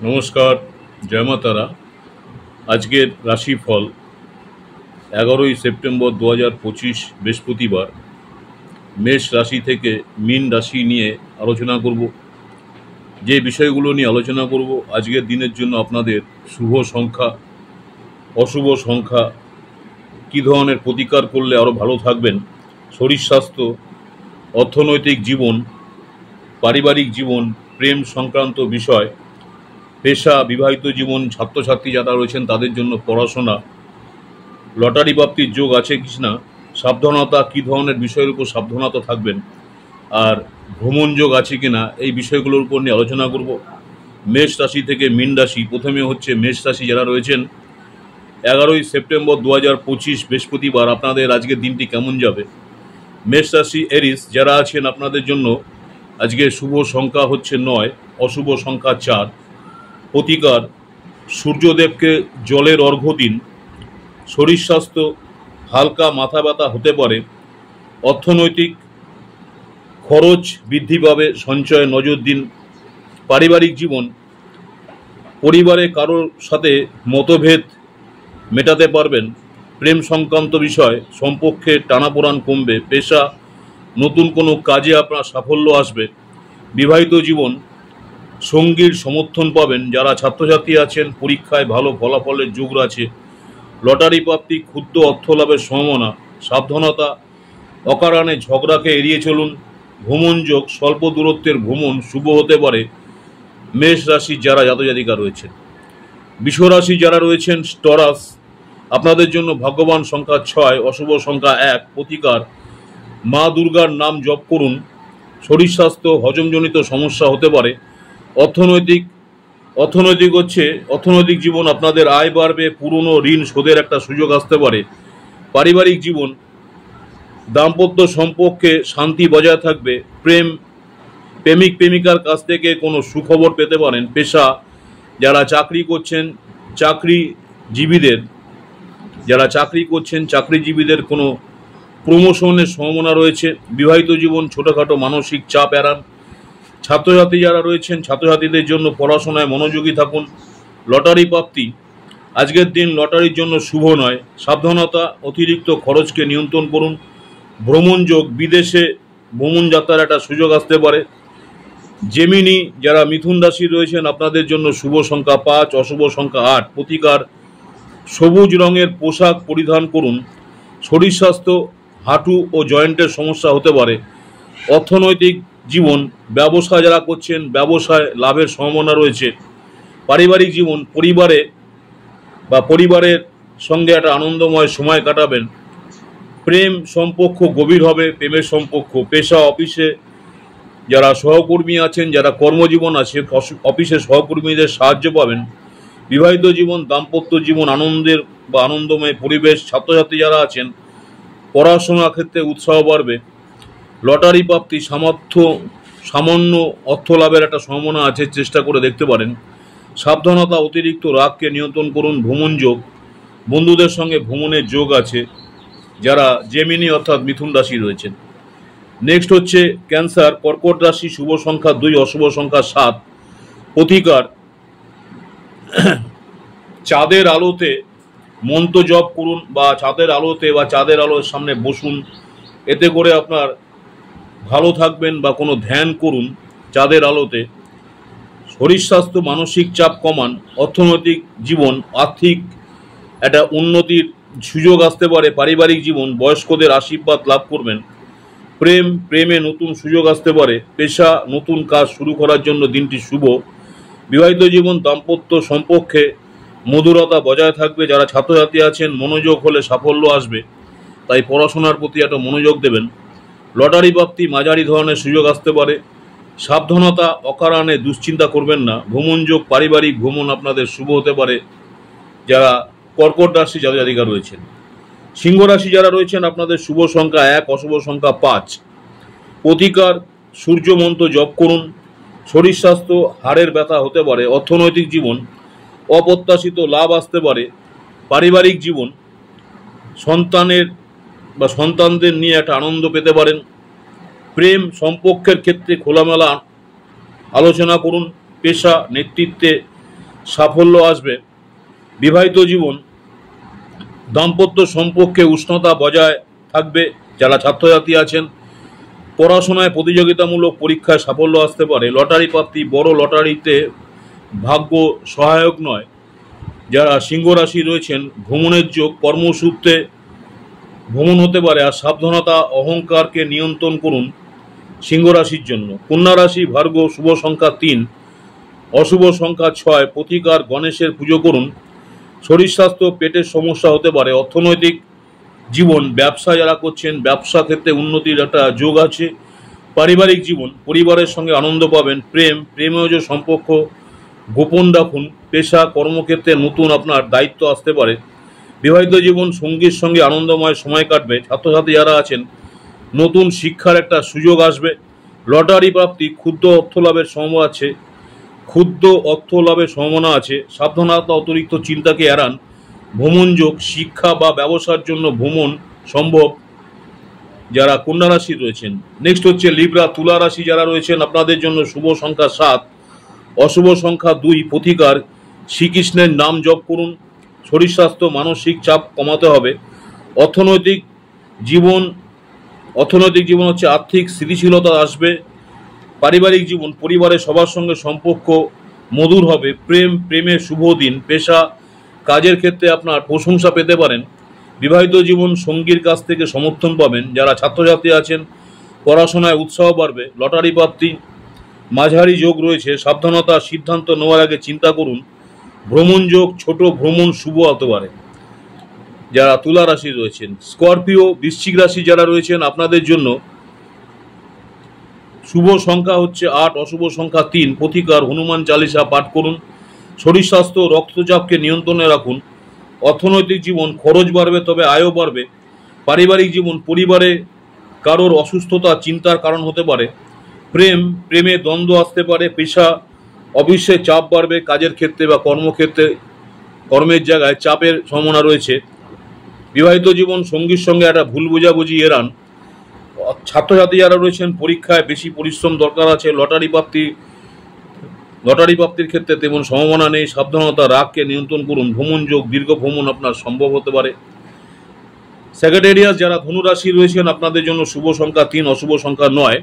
নমস্কার, জয় মা তারা। আজকের রাশিফল 11ই সেপ্টেম্বর 2025 বৃহস্পতিবার। মেষ রাশি থেকে মীন রাশি নিয়ে আলোচনা করব। যে বিষয়গুলো নিয়ে আলোচনা করব আজকের দিনের জন্য আপনাদের শুভ সংখ্যা, অশুভ সংখ্যা, কী ধরনের প্রতিকার করলে আরও ভালো থাকবেন, শরীর স্বাস্থ্য, অর্থনৈতিক জীবন, পারিবারিক জীবন, প্রেম সংক্রান্ত বিষয়, পেশা, বিবাহিত জীবন, ছাত্রছাত্রী যারা রয়েছেন তাদের জন্য পড়াশোনা, লটারি প্রাপ্তির যোগ আছে কি না, সাবধানতা, কী ধরনের বিষয়ের উপর সাবধানতা থাকবেন, আর ভ্রমণ যোগ আছে কি না, এই বিষয়গুলোর উপর নিয়ে আলোচনা করব। মেষ রাশি থেকে মীন রাশি। প্রথমে হচ্ছে মেষ রাশি যারা রয়েছেন, 11ই সেপ্টেম্বর 2025 বৃহস্পতিবার আপনাদের আজকের দিনটি কেমন যাবে। মেষ রাশি এরিস যারা আছেন আপনাদের জন্য আজকে শুভ সংখ্যা হচ্ছে 9, অশুভ সংখ্যা 4। প্রতিকার, সূর্যদেবকে জলের অর্ঘ্য দিন। শরীর স্বাস্থ্য, হালকা মাথা ব্যথা হতে পারে। অর্থনৈতিক খরচ বৃদ্ধি পাবে, সঞ্চয়ে নজর দিন। পারিবারিক জীবন, পরিবারে কারোর সাথে মতভেদ মেটাতে পারবেন। প্রেম সংক্রান্ত বিষয়, সম্পর্কে টানাপোড়ান কমবে। পেশা, নতুন কোনো কাজে আপনার সাফল্য আসবে। বিবাহিত জীবন, সঙ্গীর সমর্থন পাবেন। যারা ছাত্রছাত্রী আছেন পরীক্ষায় ভালো ফলাফলের যোগ আছে। লটারি প্রাপ্তি, ক্ষুদ্র অর্থ লাভের সম্ভাবনা। সাবধানতা, অকারণে ঝগড়াকে এড়িয়ে চলুন। ভ্রমণ যোগ, স্বল্প দূরত্বের ভ্রমণ শুভ হতে পারে মেষ রাশি যারা জাতজাতিকা রয়েছেন। বৃষ রাশি যারা রয়েছেন টরাস, আপনাদের জন্য ভাগ্যবান সংখ্যা 6, অশুভ সংখ্যা 1। প্রতিকার, মা দুর্গার নাম জপ করুন। শরীর স্বাস্থ্য, হজমজনিত সমস্যা হতে পারে। অর্থনৈতিক জীবন, আপনাদের আয় বাড়বে। পুরনো ঋণ শোধের একটা সুযোগ আসতে পারে। পারিবারিক জীবন, দাম্পত্য সম্পর্কে শান্তি বজায় থাকবে। প্রেমিক প্রেমিকার কাছ থেকে কোনো সুখবর পেতে পারেন। পেশা, যারা চাকরি করছেন চাকরিজীবীদের কোনো প্রমোশনের সম্ভাবনা রয়েছে। বিবাহিত জীবন, ছোটোখাটো মানসিক চাপ এড়ান। ছাত্রছাত্রী যারা রয়েছেন ছাত্রছাত্রীদের জন্য পড়াশোনায় মনোযোগী থাকুন। লটারি প্রাপ্তি, আজকের দিন লটারির জন্য শুভ নয়। সাবধানতা, অতিরিক্ত খরচকে নিয়ন্ত্রণ করুন। ভ্রমণ যোগ, বিদেশে ভ্রমণ যাত্রার একটা সুযোগ আসতে পারে। জেমিনি যারা মিথুন রাশি রয়েছেন আপনাদের জন্য শুভ সংখ্যা 5, অশুভ সংখ্যা 8। প্রতিকার, সবুজ রঙের পোশাক পরিধান করুন। শরীর স্বাস্থ্য, হাঁটু ও জয়েন্টের সমস্যা হতে পারে। অর্থনৈতিক জীবন, ব্যবসা যারা করছেন ব্যবসায় লাভের সম্ভাবনা রয়েছে। পারিবারিক জীবন, পরিবারের সঙ্গে একটা আনন্দময় সময় কাটাবেন। প্রেম সম্পর্ক গভীর হবে, প্রেমের সম্পর্ক। পেশা, অফিসে যারা সহকর্মী আছেন, যারা কর্মজীবন আছে অফিসে সহকর্মীদের সাহায্য পাবেন। বিবাহিত জীবন, দাম্পত্য জীবন, আনন্দময় পরিবেশ। ছাত্রছাত্রী যারা আছেন পড়াশোনার ক্ষেত্রে উৎসাহ বাড়বে। লটারি প্রাপ্তি, সামান্য অর্থ লাভের একটা সম্ভাবনা আছে, চেষ্টা করে দেখতে পারেন। সাবধানতা, অতিরিক্ত রাগকে নিয়ন্ত্রণ করুন। ভ্রমণ যোগ, বন্ধুদের সঙ্গে ভ্রমণের যোগ আছে যারা জেমিনি অর্থাৎ মিথুন রাশি রয়েছেন। নেক্সট হচ্ছে ক্যান্সার, কর্কট রাশি, শুভ সংখ্যা 2, অশুভ সংখ্যা 7। প্রতিকার, চাঁদের আলোতে মন্ত্র জপ করুন বা চাঁদের আলোর সামনে বসুন। এতে করে আপনার ভালো থাকবেন। বা কোনো ধ্যান করুন চাঁদের আলোতে। শরীর স্বাস্থ্য, মানসিক চাপ কমান। অর্থনৈতিক জীবন, আর্থিক একটা উন্নতির সুযোগ আসতে পারে। পারিবারিক জীবন, বয়স্কদের আশীর্বাদ লাভ করবেন। প্রেমে নতুন সুযোগ আসতে পারে। পেশা, নতুন কাজ শুরু করার জন্য দিনটি শুভ। বিবাহিত জীবন, দাম্পত্য সম্পর্কে মধুরতা বজায় থাকবে। যারা ছাত্রছাত্রী আছেন মনোযোগ হলে সাফল্য আসবে, তাই পড়াশোনার প্রতি একটা মনোযোগ দেবেন। লটারি প্রাপ্তি, মাঝারি ধরনের সুযোগ আসতে পারে। সাবধানতা, অকারণে দুশ্চিন্তা করবেন না। ভ্রমণ যোগ, পারিবারিক ভ্রমণ আপনাদের শুভ হতে পারে যারা কর্কট রাশি জাতজাতিকা রয়েছেন। সিংহ রাশি যারা রয়েছেন আপনাদের শুভ সংখ্যা 1, অশুভ সংখ্যা 5। প্রতিকার, সূর্য মন্ত্র জপ করুন। শরীর স্বাস্থ্য, হাড়ের ব্যথা হতে পারে। অর্থনৈতিক জীবন, অপ্রত্যাশিত লাভ আসতে পারে। পারিবারিক জীবন, সন্তানদের নিয়ে একটা আনন্দ পেতে পারেন। প্রেম সম্পর্কের ক্ষেত্রে খোলামেলা আলোচনা করুন। পেশা, নেতৃত্বে সাফল্য আসবে। বিবাহিত জীবন, দাম্পত্য সম্পর্কে উষ্ণতা বজায় থাকবে। যারা ছাত্রছাত্রী আছেন, পড়াশোনায় প্রতিযোগিতামূলক পরীক্ষায় সাফল্য আসতে পারে। লটারি প্রাপ্তি, বড় লটারিতে ভাগ্য সহায়ক নয়। যারা সিংহ রাশি রয়েছেন, ভ্রমণের যোগ, কর্মসূত্রে ভ্রমণ হতে পারে। আর সাবধানতা, অহংকারকে নিয়ন্ত্রণ করুন সিংহ রাশির জন্য। কন্যা রাশি, ভার্গ, শুভ সংখ্যা 3, অশুভ সংখ্যা 6, প্রতিকার গণেশের পুজো করুন। শরীর স্বাস্থ্য, পেটের সমস্যা হতে পারে। অর্থনৈতিক জীবন, ব্যবসা যারা করছেন, ব্যবসা ক্ষেত্রে উন্নতির একটা যোগ আছে। পারিবারিক জীবন, পরিবারের সঙ্গে আনন্দ পাবেন। প্রেমেজ সম্পর্ক গোপন রাখুন। পেশা, কর্মক্ষেত্রে নতুন আপনার দায়িত্ব আসতে পারে। বিবাহিত জীবন, সঙ্গীর সঙ্গে আনন্দময় সময় কাটবে। ছাত্রছাত্রী যারা আছেন, নতুন শিক্ষার একটা সুযোগ আসবে। লটারি প্রাপ্তি, ক্ষুদ্র অর্থ লাভের সম্ভাবনা আছে। সাবধানতা, অতিরিক্ত চিন্তাকে এড়ান। ভ্রমণ যোগ, শিক্ষা বা ব্যবসার জন্য ভ্রমণ সম্ভব যারা কন্যা রাশি রয়েছেন। নেক্সট হচ্ছে লিব্রা, তুলা রাশি যারা রয়েছেন, আপনাদের জন্য শুভ সংখ্যা 7, অশুভ সংখ্যা 2, প্রতিকার শ্রীকৃষ্ণের নাম জপ করুন। শরীর স্বাস্থ্য, মানসিক চাপ কমাতে হবে। অর্থনৈতিক জীবন হচ্ছে আর্থিক স্থিতিশীলতা আসবে। পারিবারিক জীবন, পরিবারের সবার সঙ্গে সম্পর্ক মধুর হবে। প্রেমের শুভ দিন। পেশা, কাজের ক্ষেত্রে আপনার প্রশংসা পেতে পারেন। বিবাহিত জীবন, সঙ্গীর কাছ থেকে সমর্থন পাবেন। যারা ছাত্রছাত্রী আছেন, পড়াশোনায় উৎসাহ বাড়বে। লটারি প্রাপ্তি, মাঝারি যোগ রয়েছে। সাবধানতা, সিদ্ধান্ত নেওয়ার আগে চিন্তা করুন। ভ্রমণ যোগ, ছোট ভ্রমণ শুভ হতে পারে যারা তুলা রাশি রয়েছেন। স্করপিও, বৃশ্চিক রাশি যারা রয়েছেন, আপনাদের জন্য শুভ সংখ্যা হচ্ছে 8, অশুভ সংখ্যা 3, প্রতিকার হনুমান চালিসা পাঠ করুন। শরীর স্বাস্থ্য, রক্তচাপকে নিয়ন্ত্রণে রাখুন। অর্থনৈতিক জীবন, খরচ বাড়বে তবে আয়ও বাড়বে। পারিবারিক জীবন, পরিবারে কারোর অসুস্থতা চিন্তার কারণ হতে পারে। প্রেমে দ্বন্দ্ব আসতে পারে। পেশা, অফিসে চাপ বাড়বে। কাজের ক্ষেত্রে বা কর্মের জায়গায় চাপের সম্ভাবনা রয়েছে। বিবাহিত জীবন, সঙ্গীর সঙ্গে একটা ভুল বোঝাবুঝি এড়ান। ছাত্রছাত্রী যারা রয়েছেন, পরীক্ষায় বেশি পরিশ্রম দরকার আছে। লটারি প্রাপ্তির ক্ষেত্রে তেমন সম্ভাবনা নেই। সাবধানতা, রাগকে নিয়ন্ত্রণ করুন। ভ্রমণ যোগ, দীর্ঘ ভ্রমণ আপনার সম্ভব হতে পারে। সেক্রেটারিয়াস যারা ধনুরাশি রয়েছেন, আপনাদের জন্য শুভ সংখ্যা 3, অশুভ সংখ্যা 9।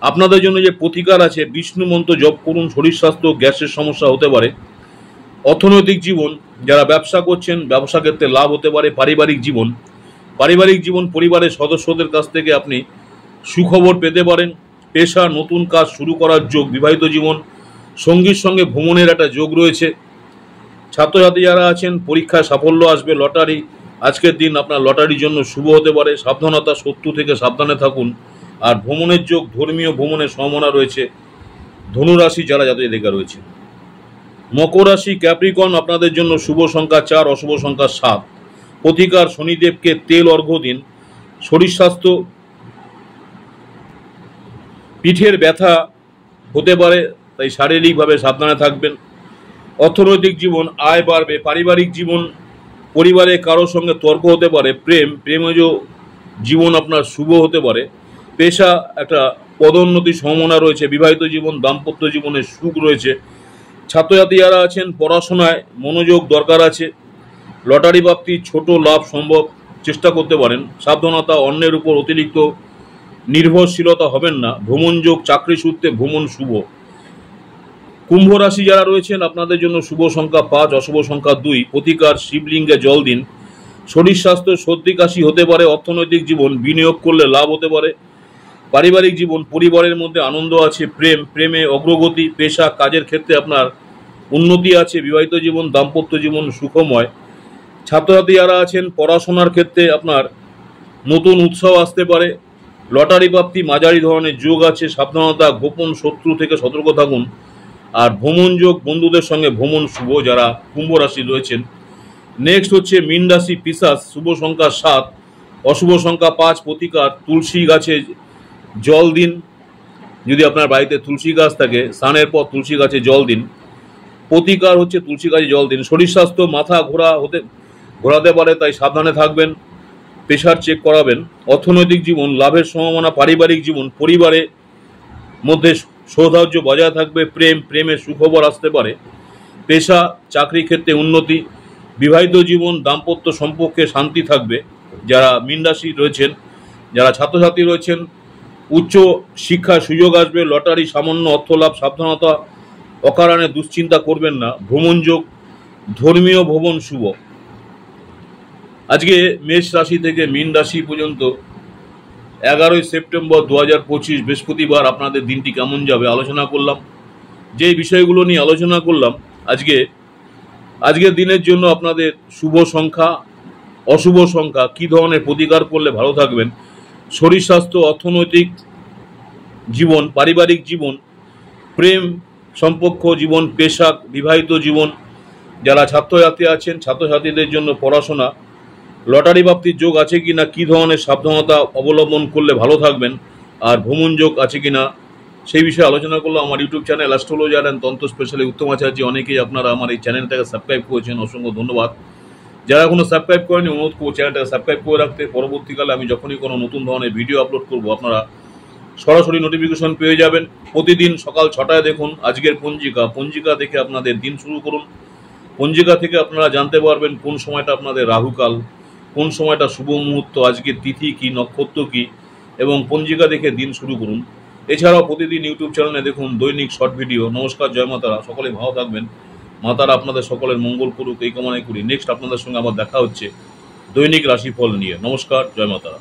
আপনাদের জন্য যে প্রতিকার আছে, বিষ্ণু মন্ত্র জপ করুন। শরীর স্বাস্থ্য, গ্যাসের সমস্যা হতে পারে। অর্থনৈতিক জীবন, যারা ব্যবসা করছেন, ব্যবসা ক্ষেত্রে লাভ হতে পারে। পারিবারিক জীবন, পরিবারের সদস্যদের কাছ থেকে আপনি সুখবর পেতে পারেন। পেশা, নতুন কাজ শুরু করার যোগ। বিবাহিত জীবন, সঙ্গীর সঙ্গে ভ্রমণের একটা যোগ রয়েছে। ছাত্রছাত্রী যারা আছেন, পরীক্ষায় সাফল্য আসবে। লটারি, আজকের দিন আপনার লটারির জন্য শুভ হতে পারে। সাবধানতা, শত্রু থেকে সাবধানে থাকুন। আর ভ্রমণের যোগ, ধর্মীয় ভ্রমণের সম্ভাবনা রয়েছে ধনুরাশি যারা জাতকের লেখা রয়েছে। মকর রাশি, ক্যাপ্রিকন, আপনাদের জন্য শুভ সংখ্যা 4, অশুভ সংখ্যা 7, প্রতিকার শনিদেবকে তেল অর্ঘ্য দিন। শরীর স্বাস্থ্য, পিঠের ব্যথা হতে পারে, তাই শারীরিকভাবে সাবধানে থাকবেন। অর্থনৈতিক জীবন, আয় বাড়বে। পারিবারিক জীবন, পরিবারে কারোর সঙ্গে তর্ক হতে পারে। প্রেমজ জীবন আপনার শুভ হতে পারে। পেশা, একটা পদোন্নতির সম্ভাবনা রয়েছে। বিবাহিত জীবন, দাম্পত্য জীবনে সুখ রয়েছে। ছাত্রছাত্রী যারা আছেন, পড়াশোনায় মনোযোগ দরকার আছে। লটারি প্রাপ্তি, ছোট লাভ সম্ভব, চেষ্টা করতে পারেন। সাবধানতা, অন্যের উপর অতিরিক্ত নির্ভরশীলতা হবেন না। ভ্রমণ যোগ, চাকরি সূত্রে ভ্রমণ শুভ। কুম্ভ রাশি যারা রয়েছেন, আপনাদের জন্য শুভ সংখ্যা 5, অশুভ সংখ্যা 2, প্রতিকার শিবলিঙ্গে জল দিন। শরীর স্বাস্থ্য, সর্দি কাশি হতে পারে। অর্থনৈতিক জীবন, বিনিয়োগ করলে লাভ হতে পারে। পারিবারিক জীবন, পরিবারের মধ্যে আনন্দ আছে। প্রেমে অগ্রগতি। পেশা, কাজের ক্ষেত্রে আপনার উন্নতি আছে। বিবাহিত জীবন, দাম্পত্য জীবন সুখময়। ছাত্রছাত্রী যারা আছেন, পড়াশোনার ক্ষেত্রে আপনার নতুন উৎসাহ আসতে পারে। লটারি প্রাপ্তি, মাঝারি ধরনের যোগ আছে। সাবধানতা, গোপন শত্রু থেকে সতর্ক থাকুন। আর ভ্রমণ যোগ, বন্ধুদের সঙ্গে ভ্রমণ শুভ যারা কুম্ভ রাশি রয়েছেন। নেক্সট হচ্ছে মীন রাশি, পিশাচ, শুভ সংখ্যা 7, অশুভ সংখ্যা 5, প্রতিকার তুলসী গাছে জল দিন। যদি আপনার বাড়িতে তুলসী গাছ থাকে, স্নানের পর তুলসী গাছে জল দিন। প্রতিকার হচ্ছে তুলসী গাছে জল দিন। শরীর স্বাস্থ্য, মাথা ঘোরাতে পারে, তাই সাবধানে থাকবেন। প্রেশার চেক করাবেন। অর্থনৈতিক জীবন, লাভের সম্ভাবনা। পারিবারিক জীবন, পরিবারের মধ্যে সৌহার্দ্য বজায় থাকবে। প্রেমের সুখবর আসতে পারে। পেশা চাকরি ক্ষেত্রে উন্নতি, বিবাহিত জীবন দাম্পত্য সম্পর্কে শান্তি থাকবে। যারা মীন রাশি রয়েছেন, যারা ছাত্রছাত্রী রয়েছেন, উচ্চ শিক্ষার সুযোগ আসবে। লটারি, সামান্য অর্থলাভ, সাবধানতা, অকারণে দুশ্চিন্তা করবেন না। ভ্রমণ যোগ, ধর্মীয় ভ্রমণ শুভ। আজকে মেষ রাশি থেকে মীন রাশি পর্যন্ত 11ই সেপ্টেম্বর 2025 বৃহস্পতিবার আপনাদের দিনটি কেমন যাবে আলোচনা করলাম। যে বিষয়গুলো নিয়ে আলোচনা করলাম আজকের দিনের জন্য আপনাদের শুভ সংখ্যা, অশুভ সংখ্যা, কী ধরনের প্রতিকার করলে ভালো থাকবেন, শরীর স্বাস্থ্য, অর্থনৈতিক জীবন, পারিবারিক জীবন, প্রেম সম্পর্ক জীবন, পেশা, বিবাহিত জীবন, যারা ছাত্রছাত্রী আছেন ছাত্রছাত্রীদের জন্য পড়াশোনা, লটারি প্রাপ্তির যোগ আছে কিনা, কী ধরনের সাবধানতা অবলম্বন করলে ভালো থাকবেন, আর ভ্রমণ যোগ আছে কিনা সেই বিষয়ে আলোচনা করলো আমার ইউটিউব চ্যানেল অ্যাস্ট্রোলজার অ্যান্ড তন্ত্র স্পেশালি উত্তম আচার্য। অনেকেই আপনারা আমার এই চ্যানেলটাকে সাবস্ক্রাইব করেছেন, অসংখ্য ধন্যবাদ। যারা এখনো সাবস্ক্রাইব করেনি অনুরোধ করবো চ্যানেলটাকে সাবস্ক্রাইব করে রাখতে। পরবর্তীকালে আমি যখনই কোনো নতুন ধরনের ভিডিও আপলোড করব আপনারা সরাসরি নোটিফিকেশন পেয়ে যাবেন। প্রতিদিন সকাল 6টায় দেখুন আজকের পঞ্জিকা দেখে আপনাদের দিন শুরু করুন। পঞ্জিকা থেকে আপনারা জানতে পারবেন কোন সময়টা আপনাদের রাহুকাল, কোন সময়টা শুভ মুহূর্ত, আজকের তিথি কি, নক্ষত্র কি, এবং পঞ্জিকা দেখে দিন শুরু করুন। এছাড়াও প্রতিদিন ইউটিউব চ্যানেলে দেখুন দৈনিক শর্ট ভিডিও। নমস্কার, জয় মাতারা, সকলে ভালো থাকবেন। মাতারা আপনাদের সকলের মঙ্গল করুক এই কামনাই করি। নেক্সট আপনাদের সঙ্গে আবার দেখা হচ্ছে দৈনিক রাশিফল নিয়ে। নমস্কার, জয় মাতারা।